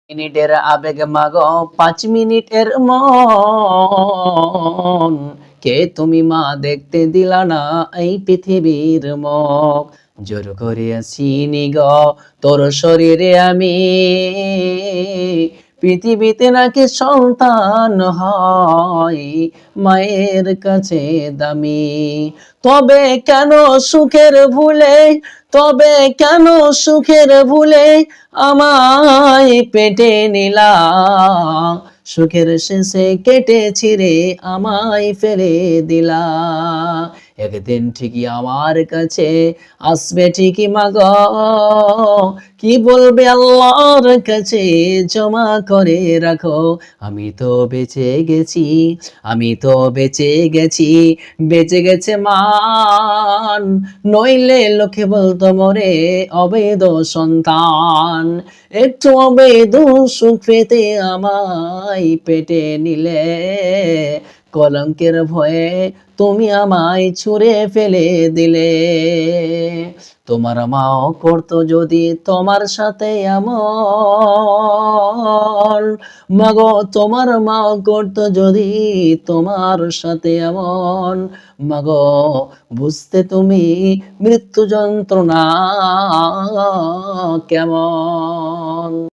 মিনিটের আবেগ মাগো 5 মিনিটের মন, কে তুমি মা দেখতে দিলা না এই পৃথিবীর মুখ। জোর করিয়াছিনি গো তোর শরীরে আমি, পৃথিবীতে নাকি সন্তান হয় মায়ের কাছে দামি। তবে কেন সুখের ভুলে, তবে কেন সুখের ভুলে আমায় পেটে নিলা, সুখের শেষে কেটে ছিঁড়ে আমায় ফেলে দিলা। একদিন ঠিকই আমার কাছে আসবে ঠিকই মাগো, কি বলবে আল্লাহর কাছে জমা করে রাখো। আমি তো বেঁচে গেছি, আমি তো বেঁচে গেছি, বেঁচে গেছে মান, নইলে লোকে বলতো মোরে অবৈধ সন্তান। একটু অবৈধ সুখ পেতে আমায় পেটে নিলে, কলঙ্কের ভয়ে তুমি আমায় ছুঁড়ে ফেলে দিলে। তোমার মাও করতো যদি তোমার সাথে এমন, মাগো তোমার মাও করতো যদি তোমার সাথে এমন, মাগো বুঝতে তুমি মৃত্যু যন্ত্রণা কেমন।